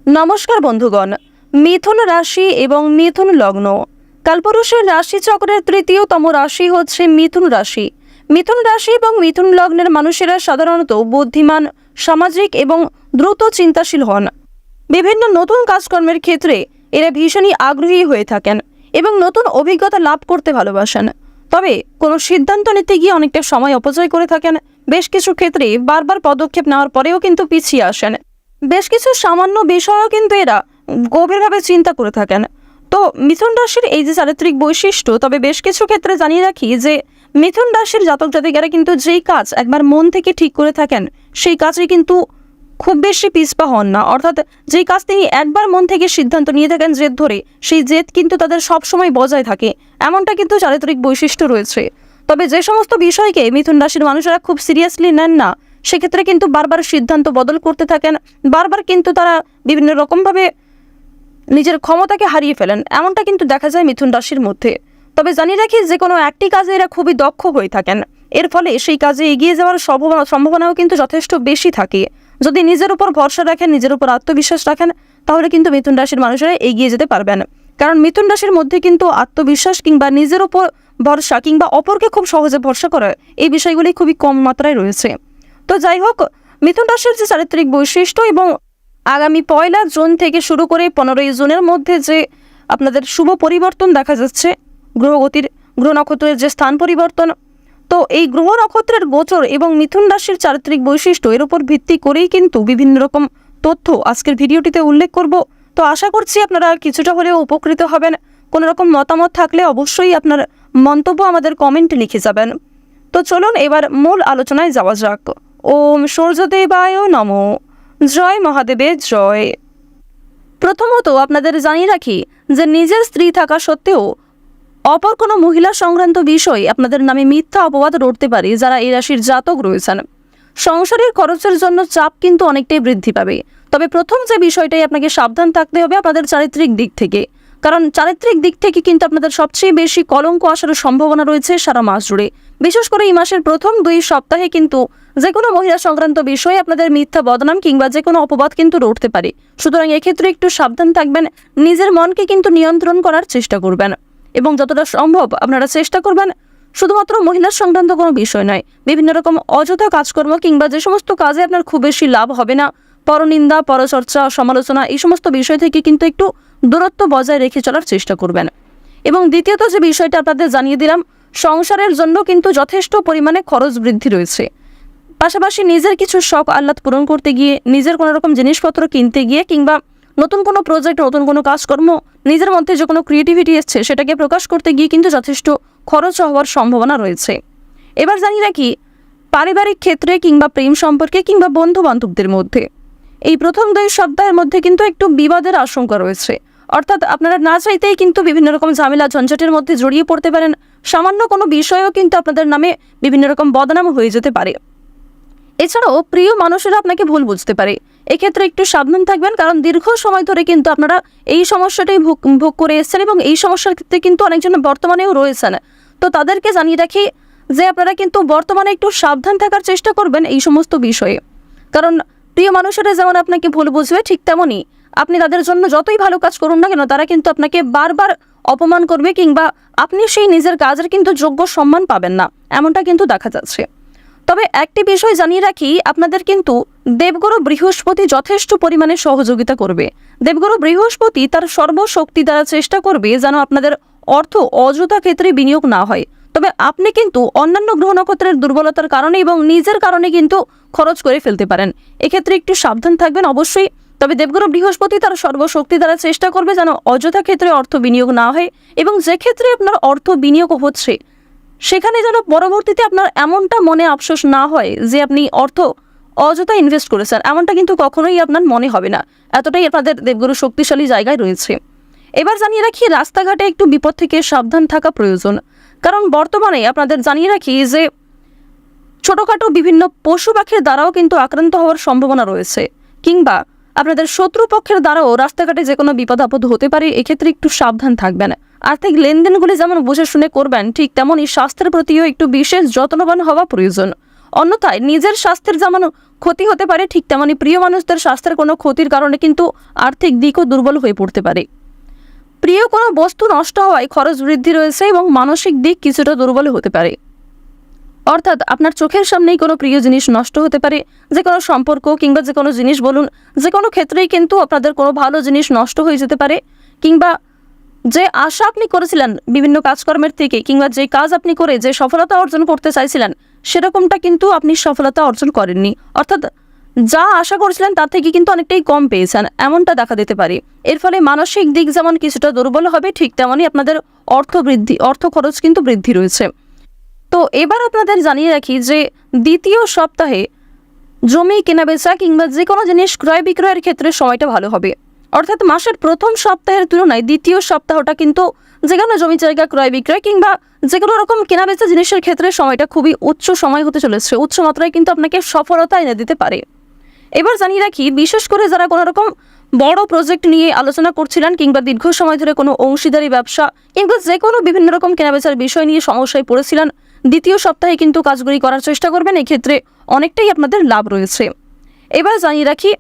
নমস্কার বন্ধুগণ, মিথুন রাশি এবং মিথুন লগ্ন। কালপুরুষের রাশি চক্রের তৃতীয়তম রাশি হচ্ছে মিথুন রাশি। মিথুন রাশি এবং মিথুন লগ্নের মানুষেরা সাধারণত বুদ্ধিমান, সামাজিক এবং দ্রুত চিন্তাশীল হন। বিভিন্ন নতুন কাজকর্মের ক্ষেত্রে এরা ভীষণই আগ্রহী হয়ে থাকেন এবং নতুন অভিজ্ঞতা লাভ করতে ভালোবাসেন। তবে কোনো সিদ্ধান্ত নিতে গিয়ে অনেকটা সময় অপচয় করে থাকেন। বেশ কিছু ক্ষেত্রে বারবার পদক্ষেপ নেওয়ার পরেও কিন্তু পিছিয়ে আসেন। বেশ কিছু সামান্য বিষয়ও কিন্তু এরা গভীরভাবে চিন্তা করে থাকেন। তো মিথুন রাশির এই যে চারিত্রিক বৈশিষ্ট্য, তবে বেশ কিছু ক্ষেত্রে জানিয়ে রাখি যে মিথুন রাশির জাতক জাতিকারা কিন্তু যেই কাজ একবার মন থেকে ঠিক করে থাকেন সেই কাজে কিন্তু খুব বেশি পিছপা হন না। অর্থাৎ যেই কাজ তিনি একবার মন থেকে সিদ্ধান্ত নিয়ে থাকেন জেদ ধরে, সেই জেদ কিন্তু তাদের সবসময় বজায় থাকে, এমনটা কিন্তু চারিত্রিক বৈশিষ্ট্য রয়েছে। তবে যে সমস্ত বিষয়কে মিথুন রাশির মানুষেরা খুব সিরিয়াসলি নেন না, সেক্ষেত্রে কিন্তু বারবার সিদ্ধান্ত বদল করতে থাকেন, বারবার কিন্তু তারা বিভিন্ন রকমভাবে নিজের ক্ষমতাকে হারিয়ে ফেলেন, এমনটা কিন্তু দেখা যায় মিথুন রাশির মধ্যে। তবে জানিয়ে রাখি যে কোনো একটি কাজে এরা খুবই দক্ষ হয়ে থাকেন। এর ফলে সেই কাজে এগিয়ে যাওয়ার সম্ভাবনাও কিন্তু যথেষ্ট বেশি থাকে। যদি নিজের উপর ভরসা রাখেন, নিজের উপর আত্মবিশ্বাস রাখেন, তাহলে কিন্তু মিথুন রাশির মানুষেরা এগিয়ে যেতে পারবেন। কারণ মিথুন রাশির মধ্যে কিন্তু আত্মবিশ্বাস কিংবা নিজের উপর ভরসা কিংবা অপরকে খুব সহজে ভরসা করা, এই বিষয়গুলি খুবই কম মাত্রায় রয়েছে। তো যাই হোক, মিথুন রাশির যে চারিত্রিক বৈশিষ্ট্য এবং আগামী 1 জুন থেকে শুরু করে 15 জুনের মধ্যে যে আপনাদের শুভ পরিবর্তন দেখা যাচ্ছে, গ্রহ নক্ষত্রের যে স্থান পরিবর্তন, তো এই গ্রহ নক্ষত্রের গোচর এবং মিথুন রাশির চারিত্রিক বৈশিষ্ট্য এর উপর ভিত্তি করেই কিন্তু বিভিন্ন রকম তথ্য আজকের ভিডিওটিতে উল্লেখ করব। তো আশা করছি আপনারা কিছুটা হলেও উপকৃত হবেন। কোনো রকম মতামত থাকলে অবশ্যই আপনার মন্তব্য আমাদের কমেন্টে লিখে যাবেন। তো চলুন এবার মূল আলোচনায় যাওয়া যাক। ওম সূর্যদেবায় নমঃ। জয় মহাদেবের জয়। প্রথমত আপনাদের জানিয়ে রাখি যে নিজের স্ত্রী থাকা সত্ত্বেও অপর কোনো মহিলা সংক্রান্ত বিষয় আপনাদের নামে মিথ্যা অপবাদ রটতে পারে যারা এই রাশির জাতক রয়েছেন। সংসারের খরচের জন্য চাপ কিন্তু অনেকটাই বৃদ্ধি পাবে। তবে প্রথম যে বিষয়টাই আপনাকে সাবধান থাকতে হবে আপনাদের চারিত্রিক দিক থেকে, কারণ চারিত্রিক দিক থেকে কিন্তু আপনাদের সবচেয়ে বেশি কলঙ্ক আসার সম্ভাবনা রয়েছে সারা মাস জুড়ে। বিশেষ করে এই মাসের প্রথম 2 সপ্তাহে কিন্তু যে কোনো মহিলা সংক্রান্ত বিষয়ে আপনাদের মিথ্যা বদনাম কিংবা যে কোনো অপবাদ কিন্তু রটতে পারে। সুতরাং এক্ষেত্রে একটু সাবধান থাকবেন, নিজের মনকে কিন্তু নিয়ন্ত্রণ করার চেষ্টা করবেন এবং যতটা সম্ভব আপনারা চেষ্টা করবেন শুধুমাত্র মহিলা সংক্রান্ত কোনো বিষয় নয়, বিভিন্ন রকম অযথা কাজকর্ম কিংবা যে সমস্ত কাজে আপনার খুব বেশি লাভ হবে না, পরনিন্দা, পরচর্চা, সমালোচনা, এই সমস্ত বিষয় থেকে কিন্তু একটু দূরত্ব বজায় রেখে চলার চেষ্টা করবেন। এবং দ্বিতীয়ত যে বিষয়টা আপনাদের জানিয়ে দিলাম, সংসারের জন্য কিন্তু যথেষ্ট পরিমাণে খরচ বৃদ্ধি রয়েছে। পাশাপাশি নিজের কিছু শখ আহ্লাদ পূরণ করতে গিয়ে, নিজের কোনো রকম জিনিসপত্র কিনতে গিয়ে কিংবা নতুন কোনো প্রজেক্ট, নতুন কোনো কাজকর্ম, নিজের মধ্যে যে কোনো ক্রিয়েটিভিটি এসছে সেটাকে প্রকাশ করতে গিয়ে কিন্তু যথেষ্ট খরচ হওয়ার সম্ভাবনা রয়েছে। এবার জানিয়ে রাখি পারিবারিক ক্ষেত্রে কিংবা প্রেম সম্পর্কে কিংবা বন্ধু বান্ধবদের মধ্যে এই প্রথম 2 সপ্তাহের মধ্যে কিন্তু একটু বিবাদের আশঙ্কা রয়েছে। অর্থাৎ আপনারা না চাইতেই কিন্তু বিভিন্ন রকম ঝামেলা ঝঞ্ঝাটের মধ্যে জড়িয়ে পড়তে পারেন। সামান্য কোনো বিষয়েও কিন্তু আপনাদের নামে বিভিন্ন রকম বদনাম হয়ে যেতে পারে। এছাড়াও প্রিয় মানুষেরা আপনাকে ভুল বুঝতে পারে। এক্ষেত্রে একটু সাবধান থাকবেন, কারণ দীর্ঘ সময় ধরে কিন্তু আপনারা এই সমস্যাটাই ভোগ করে এসেছেন এবং এই সমস্যার ক্ষেত্রে কিন্তু অনেকজন বর্তমানেও রয়েছেন। তো তাদেরকে জানিয়ে রাখি যে আপনারা কিন্তু বর্তমানে একটু সাবধান থাকার চেষ্টা করবেন এই সমস্ত বিষয়ে। কারণ প্রিয় মানুষেরা যেমন আপনাকে ভুল বুঝবে, ঠিক তেমনই আপনি তাদের জন্য যতই ভালো কাজ করুন না কেন, তারা কিন্তু আপনাকে বারবার অপমান করবে কিংবা আপনি সেই নিজের কাজের কিন্তু যোগ্য সম্মান পাবেন না, এমনটা কিন্তু দেখা যাচ্ছে। তবে একটি বিষয় জানিয়ে রাখি, আপনাদের কিন্তু দেবগুরু বৃহস্পতি যথেষ্ট পরিমাণে সহযোগিতা করবে। দেবগুরু বৃহস্পতি তার সর্বশক্তি দ্বারা চেষ্টা করবে যেন আপনাদের অর্থ অযথা ক্ষেত্রে বিনিয়োগ না হয়। তবে আপনি কিন্তু অন্যান্য গ্রহ নক্ষত্রের দুর্বলতার কারণে এবং নিজের কারণে কিন্তু খরচ করে ফেলতে পারেন। এক্ষেত্রে একটু সাবধান থাকবেন অবশ্যই। তবে দেবগুরু বৃহস্পতি তার সর্বশক্তি দ্বারা চেষ্টা করবে যেন অযথা ক্ষেত্রে অর্থ বিনিয়োগ না হয় এবং যে ক্ষেত্রে আপনার অর্থ বিনিয়োগ হচ্ছে সেখানে যেন পরবর্তীতে আপনার এমনটা মনে আফসোস না হয় যে আপনি অর্থ অযথা ইনভেস্ট করেছেন, এমনটা কিন্তু কখনোই আপনার মনে হবে না। এতটাই আপনাদের দেবগুরু শক্তিশালী জায়গায় রয়েছে। এবার জানিয়ে রাখি রাস্তাঘাটে একটু বিপদ থেকে সাবধান থাকা প্রয়োজন। কারণ বর্তমানে আপনাদের জানিয়ে রাখি যে ছোটোখাটো বিভিন্ন পশু পাখির দ্বারাও কিন্তু আক্রান্ত হওয়ার সম্ভাবনা রয়েছে কিংবা আপনাদের শত্রুপক্ষের দ্বারাও রাস্তাঘাটে যে কোনো বিপদ আপদ হতে পারে। এক্ষেত্রে একটু সাবধান থাকবেন। আর্থিক লেনদেনগুলি যেমন বুঝে শুনে করবেন, ঠিক তেমনই স্বাস্থ্যের প্রতিও একটু বিশেষ যত্নবান হওয়া প্রয়োজন। অন্যথায় নিজের স্বাস্থ্যের যেমন ক্ষতি হতে পারে, ঠিক তেমনই প্রিয় মানুষদের স্বাস্থ্যের কোনো ক্ষতির কারণে কিন্তু আর্থিক দিকও দুর্বল হয়ে পড়তে পারে। প্রিয় কোনো বস্তু নষ্ট হওয়ায় খরচ বৃদ্ধি রয়েছে এবং মানসিক দিক কিছুটা দুর্বল হতে পারে। অর্থাৎ আপনার চোখের সামনেই কোনো প্রিয় জিনিস নষ্ট হতে পারে, যে কোনো সম্পর্ক কিংবা যে কোনো জিনিস বলুন, যে কোনো ক্ষেত্রেই কিন্তু আপনাদের কোনো ভালো জিনিস নষ্ট হয়ে যেতে পারে, কিংবা যে আশা আপনি করেছিলেন বিভিন্ন কাজকর্মের থেকে, কিংবা যে কাজ আপনি করে যে সফলতা অর্জন করতে চাইছিলেন সেরকমটা কিন্তু আপনি সফলতা অর্জন করেননি। অর্থাৎ যা আশা করেছিলেন তার থেকে কিন্তু অনেকটাই কম পেয়েছেন, এমনটা দেখা দিতে পারে। এর ফলে মানসিক দিক যেমন কিছুটা দুর্বল হবে, ঠিক তেমনই আপনাদের অর্থ খরচ কিন্তু বৃদ্ধি রয়েছে। তো এবার আপনাদের জানিয়ে রাখি যে দ্বিতীয় সপ্তাহে জমি কেনাবেচা কিংবা যে কোনো জিনিস ক্রয় বিক্রয়ের ক্ষেত্রে সময়টা ভালো হবে। অর্থাৎ মাসের প্রথম সপ্তাহের তুলনায় দ্বিতীয় সপ্তাহটা কিন্তু যে কোনো জমি জায়গা ক্রয় বিক্রয় কিংবা যে কোনো রকম কেনাবেচা জিনিসের ক্ষেত্রে সময়টা খুবই উচ্চ সময় হতে চলেছে, উচ্চ মাত্রায় কিন্তু আপনাকে সফলতা এনে দিতে পারে। এবার জানিয়ে রাখি, বিশেষ করে যারা কোনো রকম বড় প্রজেক্ট নিয়ে আলোচনা করছিলেন কিংবা দীর্ঘ সময় ধরে কোনো অংশীদারি ব্যবসা কিংবা যে কোনো বিভিন্ন রকম কেনাবেচার বিষয় নিয়ে সমস্যায় পড়েছিলেন, দ্বিতীয় সপ্তাহে কিন্তু কাজগুলি করার চেষ্টা করবেন, এক্ষেত্রে অনেকটাই আপনাদের লাভ রয়েছে। এবার জানিয়ে রাখি,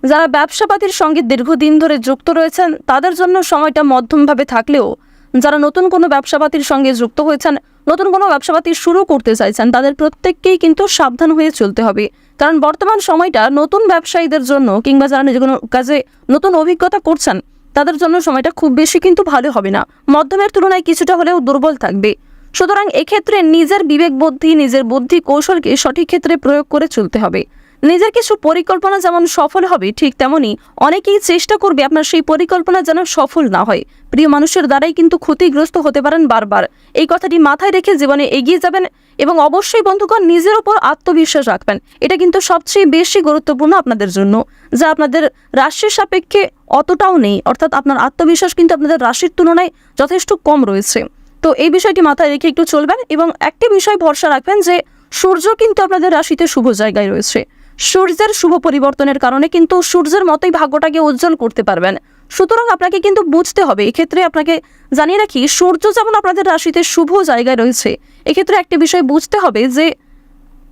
যারা ব্যবসাপাতির সঙ্গে দীর্ঘদিন ধরে যুক্ত রয়েছেন তাদের জন্য সময়টা মধ্যমভাবে থাকলেও যারা নতুন কোনো ব্যবসাপাতির সঙ্গে যুক্ত হয়েছেন, নতুন কোনো ব্যবসাপাতি শুরু করতে চাইছেন, তাদের প্রত্যেককেই কিন্তু সাবধান হয়ে চলতে হবে। কারণ বর্তমান সময়টা নতুন ব্যবসায়ীদের জন্য কিংবা যারা যে কোনো কাজে নতুন অভিজ্ঞতা করছেন তাদের জন্য সময়টা খুব বেশি কিন্তু ভালো হবে না, মধ্যমের তুলনায় কিছুটা হলেও দুর্বল থাকবে। সুতরাং এক্ষেত্রে নিজের বিবেক বুদ্ধি, নিজের বুদ্ধি কৌশলকে সঠিক ক্ষেত্রে প্রয়োগ করে চলতে হবে। নিজের কিছু পরিকল্পনা যেমন সফল হবে, ঠিক তেমনি অনেকেই চেষ্টা করবে আপনার সেই পরিকল্পনা যেন সফল না হয়। প্রিয় মানুষের দ্বারাই কিন্তু ক্ষতিগ্রস্ত হতে পারেন বারবার। এই কথাটি মাথায় রেখে জীবনে এগিয়ে যাবেন এবং অবশ্যই বন্ধুগণ নিজের উপর আত্মবিশ্বাস রাখবেন। এটা কিন্তু সবচেয়ে বেশি গুরুত্বপূর্ণ আপনাদের জন্য, যা আপনাদের রাশির সাপেক্ষে অতটাও নেই। অর্থাৎ আপনার আত্মবিশ্বাস কিন্তু আপনাদের রাশির তুলনায় যথেষ্ট কম রয়েছে। তো এই বিষয়টি মাথায় রেখে একটু চলবেন এবং একটি বিষয় ভরসা রাখবেন যে সূর্য কিন্তু আপনাদের রাশিতে শুভ জায়গায় রয়েছে। সূর্যের শুভ পরিবর্তনের কারণে কিন্তু সূর্যের মতোই ভাগ্যটাকে উজ্জ্বল করতে পারবেন। সুতরাং আপনাকে কিন্তু বুঝতে হবে, এক্ষেত্রে আপনাকে জানিয়ে রাখি, সূর্য যেমন আপনাদের রাশিতে শুভ জায়গায় রয়েছে, এক্ষেত্রে একটি বিষয় বুঝতে হবে যে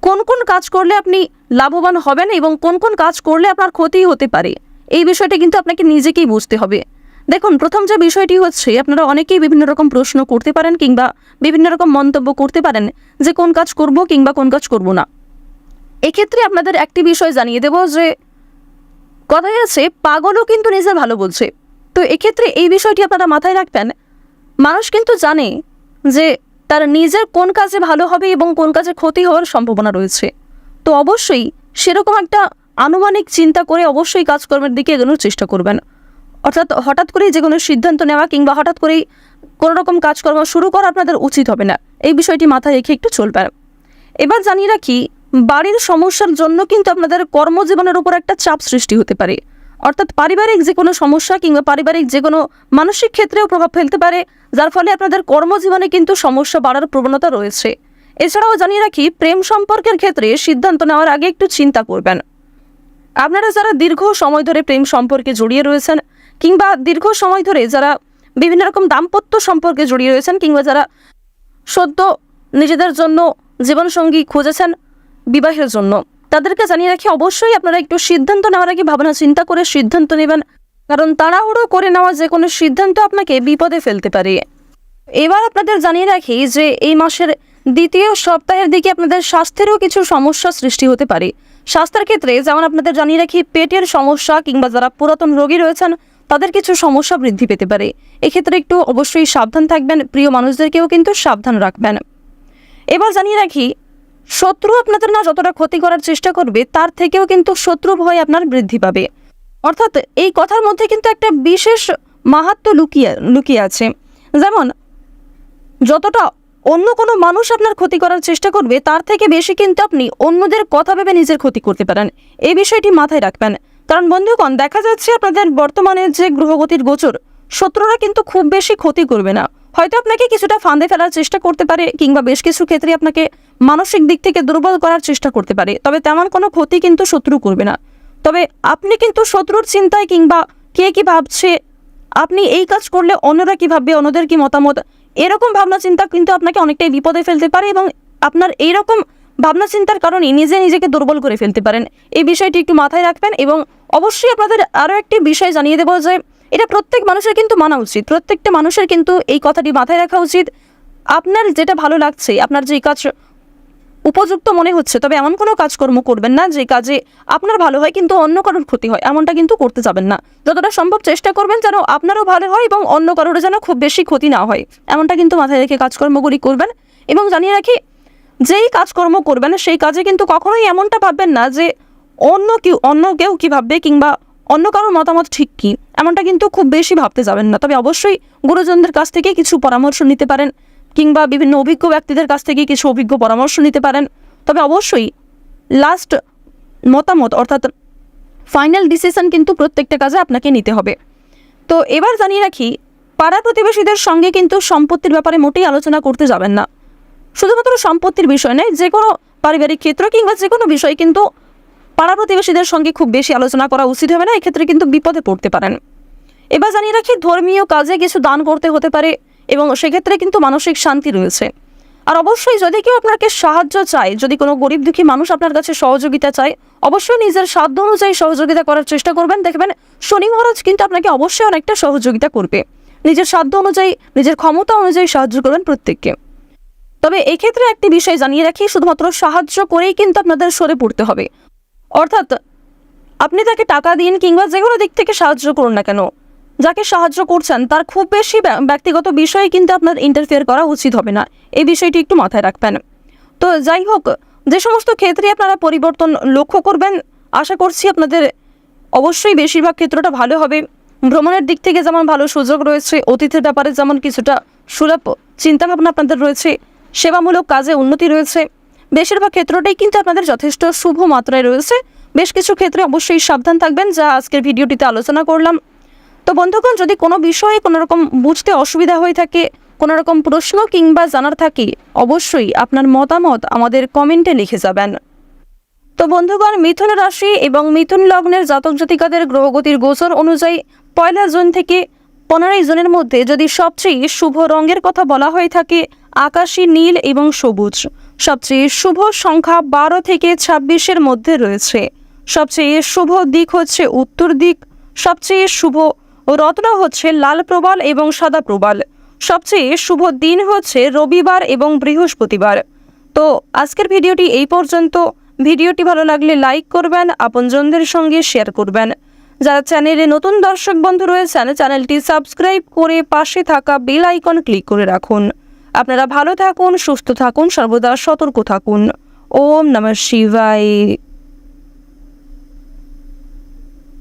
কোন কোন কাজ করলে আপনি লাভবান হবেন এবং কোন কোন কাজ করলে আপনার ক্ষতি হতে পারে। এই বিষয়টা কিন্তু আপনাকে নিজেকেই বুঝতে হবে। দেখুন, প্রথম যে বিষয়টি হচ্ছে, আপনারা অনেকেই বিভিন্ন রকম প্রশ্ন করতে পারেন কিংবা বিভিন্ন রকম মন্তব্য করতে পারেন যে কোন কাজ করব কিংবা কোন কাজ করব না। এক্ষেত্রে আপনাদের একটি বিষয় জানিয়ে দেব যে কথাই আছে, পাগলও কিন্তু নিজের ভালো বলছে। তো এক্ষেত্রে এই বিষয়টি আপনারা মাথায় রাখবেন। মানুষ কিন্তু জানে যে তার নিজের কোন কাজে ভালো হবে এবং কোন কাজে ক্ষতি হওয়ার সম্ভাবনা রয়েছে। তো অবশ্যই সেরকম একটা আনুমানিক চিন্তা করে অবশ্যই কাজকর্মের দিকে এগোনোর চেষ্টা করবেন। অর্থাৎ হঠাৎ করেই যে কোনো সিদ্ধান্ত নেওয়া কিংবা হঠাৎ করেই কোনো রকম কাজকর্ম শুরু করা আপনাদের উচিত হবে না। এই বিষয়টি মাথায় রেখে একটু চলবেন। এবার জানিয়ে রাখি, বাড়ির সমস্যার জন্য কিন্তু আপনাদের কর্মজীবনের উপর একটা চাপ সৃষ্টি হতে পারে। অর্থাৎ পারিবারিক যে কোনো সমস্যা কিংবা পারিবারিক যে কোনো মানসিক ক্ষেত্রেও প্রভাব ফেলতে পারে, যার ফলে আপনাদের কর্মজীবনে কিন্তু সমস্যা বাড়ার প্রবণতা রয়েছে। এছাড়াও জানিয়ে রাখি, প্রেম সম্পর্কের ক্ষেত্রে সিদ্ধান্ত নেওয়ার আগে একটু চিন্তা করবেন। আপনারা যারা দীর্ঘ সময় ধরে প্রেম সম্পর্কে জড়িয়ে রয়েছেন কিংবা দীর্ঘ সময় ধরে যারা বিভিন্ন রকম দাম্পত্য সম্পর্কে জড়িয়ে রয়েছেন কিংবা যারা সদ্য নিজেদের জন্য জীবনসঙ্গী খুঁজেছেন বিবাহের জন্য, তাদেরকে জানিয়ে রাখি, অবশ্যই আপনারা একটু সিদ্ধান্ত নেওয়ার আগে ভাবনা চিন্তা করে সিদ্ধান্ত নেবেন, কারণ তাড়াহুড়ো করে নেওয়া যে কোনো সিদ্ধান্ত আপনাকে বিপদে ফেলতে পারে। এবার আপনাদের জানিয়ে রাখি যে এই মাসের দ্বিতীয় সপ্তাহের দিকে আপনাদের স্বাস্থ্যেরও কিছু সমস্যা সৃষ্টি হতে পারে। স্বাস্থ্যের ক্ষেত্রে যেমন আপনাদের জানিয়ে রাখি, পেটের সমস্যা কিংবা যারা পুরাতন রোগী রয়েছেন তাদের কিছু সমস্যা বৃদ্ধি পেতে পারে। এক্ষেত্রে একটু অবশ্যই সাবধান থাকবেন, প্রিয় মানুষদেরকেও কিন্তু সাবধান রাখবেন। এবার জানিয়ে রাখি, শত্রু আপনাদের না যতটা ক্ষতি করার চেষ্টা করবে, তার থেকেও কিন্তু শত্রু ভয় আপনার বৃদ্ধি পাবে। অর্থাৎ এই কথার মধ্যে কিন্তু একটা বিশেষ মাহাত্ম্য লুকিয়ে আছে। যেমন যতটা অন্য কোনো মানুষ আপনার ক্ষতি করার চেষ্টা করবে, তার থেকে বেশি কিন্তু আপনি অন্যদের কথা ভেবে নিজের ক্ষতি করতে পারেন। এই বিষয়টি মাথায় রাখবেন। কারণ বন্ধুগণ, দেখা যাচ্ছে আপনাদের বর্তমানে যে গ্রহগতির গোচর, শত্রুরা কিন্তু খুব বেশি ক্ষতি করবে না। হয়তো আপনাকে কিছুটা ফাঁদে ফেলার চেষ্টা করতে পারে কিংবা বেশ কিছু ক্ষেত্রে আপনাকে মানসিক দিক থেকে দুর্বল করার চেষ্টা করতে পারে, তবে তেমন কোনো ক্ষতি কিন্তু শত্রু করবে না। তবে আপনি কিন্তু শত্রুর চিন্তায় কিংবা কে কি ভাবছে, আপনি এই কাজ করলে অন্যরা কি ভাববে, অন্যদের কি মতামত, এরকম ভাবনা চিন্তা কিন্তু আপনাকে অনেকটাই বিপদে ফেলতে পারে এবং আপনার এইরকম ভাবনা চিন্তার কারণে নিজেকে দুর্বল করে ফেলতে পারেন। এই বিষয়টি একটু মাথায় রাখবেন। এবং অবশ্যই আপনাদের আরও একটি বিষয় জানিয়ে দেবো যে এটা প্রত্যেক মানুষের কিন্তু মানা উচিত, প্রত্যেকটা মানুষের কিন্তু এই কথাটি মাথায় রাখা উচিত। আপনার যেটা ভালো লাগছে, আপনার যে কাজ উপযুক্ত মনে হচ্ছে, তবে এমন কোনো কাজকর্ম করবেন না যে কাজে আপনার ভালো হয় কিন্তু অন্য কারোর ক্ষতি হয়, এমনটা কিন্তু করতে যাবেন না। যতটা সম্ভব চেষ্টা করবেন যেন আপনারও ভালো হয় এবং অন্য কারোর যেন খুব বেশি ক্ষতি না হয়, এমনটা কিন্তু মাথায় রেখে কাজকর্মগুলি করবেন। এবং জানিয়ে রাখি, যেই কাজকর্ম করবেন সেই কাজে কিন্তু কখনোই এমনটা ভাববেন না যে অন্য কেউ কী ভাববে কিংবা অন্য কারোর মতামত ঠিক কী, এমনটা কিন্তু খুব বেশি ভাবতে যাবেন না। তবে অবশ্যই গুরুজনদের কাছ থেকে কিছু পরামর্শ নিতে পারেন কিংবা বিভিন্ন অভিজ্ঞ ব্যক্তিদের কাছ থেকে কিছু অভিজ্ঞ পরামর্শ নিতে পারেন। তবে অবশ্যই লাস্ট মতামত অর্থাৎ ফাইনাল ডিসিশন কিন্তু প্রত্যেকটা কাজে আপনাকে নিতে হবে। তো এবার জানিয়ে রাখি, পাড়া প্রতিবেশীদের সঙ্গে কিন্তু সম্পত্তির ব্যাপারে মোটেই আলোচনা করতে যাবেন না। শুধুমাত্র সম্পত্তির বিষয় নয়, যে কোনো পারিবারিক ক্ষেত্র কিংবা যে কোনো বিষয় কিন্তু পাড়া প্রতিবেশীদের সঙ্গে খুব বেশি আলোচনা করা উচিত হবে না, এক্ষেত্রে কিন্তু বিপদে পড়তে পারেন। এবার জানিয়ে রাখি, ধর্মীয় কাজে কিছু দান করতে হতে পারে এবং সেক্ষেত্রে কিন্তু মানসিক শান্তি রয়েছে। আর অবশ্যই যদি কেউ আপনাকে সাহায্য চায়, যদি কোনো গরিব দুঃখী মানুষ আপনার কাছে সহযোগিতা চায়, অবশ্যই নিজের সাধ্য অনুযায়ী সহযোগিতা করার চেষ্টা করবেন। দেখবেন শনি মহারাজ কিন্তু আপনাকে অবশ্যই অনেকটা সহযোগিতা করবে। নিজের সাধ্য অনুযায়ী, নিজের ক্ষমতা অনুযায়ী সাহায্য করবেন প্রত্যেককে। তবে এক্ষেত্রে একটি বিষয় জানিয়ে রাখি, শুধুমাত্র সাহায্য করেই কিন্তু আপনাদের সরে পড়তে হবে। অর্থাৎ আপনি তাকে টাকা দিন কিংবা যে কোনো দিক থেকে সাহায্য করুন না কেন, যাকে সাহায্য করছেন তার খুব বেশি ব্যক্তিগত বিষয়ে কিন্তু আপনার ইন্টারফেয়ার করা উচিত হবে না, এই বিষয়টি একটু মাথায় রাখবেন। তো যাই হোক, যে সমস্ত ক্ষেত্রে আপনারা পরিবর্তন লক্ষ্য করবেন, আশা করছি আপনাদের অবশ্যই বেশিরভাগ ক্ষেত্রটা ভালো হবে। ভ্রমণের দিক থেকে যেমন ভালো সুযোগ রয়েছে, অতিথির ব্যাপারে যেমন কিছুটা সুলভ চিন্তাভাবনা আপনাদের রয়েছে, সেবামূলক কাজে উন্নতি রয়েছে, বেশিরভাগ ক্ষেত্রটাই কিন্তু আপনাদের যথেষ্ট শুভ মাত্রায় রয়েছে। বেশ কিছু ক্ষেত্রে অবশ্যই সাবধান থাকবেন, যা আজকের ভিডিওটিতে আলোচনা করলাম। তো বন্ধুগণ, যদি কোনো বিষয়ে কোনো রকম বুঝতে অসুবিধা হয়ে থাকে, কোনো রকম প্রশ্ন কিংবা জানার থাকে, অবশ্যই আপনার মতামত আমাদের কমেন্টে লিখে যাবেন। তো বন্ধুগণ, মিথুন রাশি এবং মিথুন লগ্নের জাতক জাতিকাদের গ্রহগতির গোচর অনুযায়ী 1 জুন থেকে 15 জুনের মধ্যে যদি সবচেয়ে শুভ রঙের কথা বলা হয়ে থাকে আকাশী নীল এবং সবুজ। সবচেয়ে শুভ সংখ্যা 12 থেকে 26-এর মধ্যে রয়েছে। সবচেয়ে শুভ দিক হচ্ছে উত্তর দিক। সবচেয়ে শুভ রত্ন হচ্ছে লাল প্রবাল এবং সাদা প্রবাল। সবচেয়ে শুভ দিন হচ্ছে রবিবার এবং বৃহস্পতিবার। তো আজকের ভিডিওটি এই পর্যন্ত। ভিডিওটি ভালো লাগলে লাইক করবেন, আপনজনদের সঙ্গে শেয়ার করবেন। যারা চ্যানেলে নতুন দর্শক বন্ধু রয়েছেন, চ্যানেলটি সাবস্ক্রাইব করে পাশে থাকা বেল আইকন ক্লিক করে রাখুন। আপনারা ভালো থাকুন, সুস্থ থাকুন, সর্বদা সতর্ক থাকুন। ওম নমঃ শিবায়।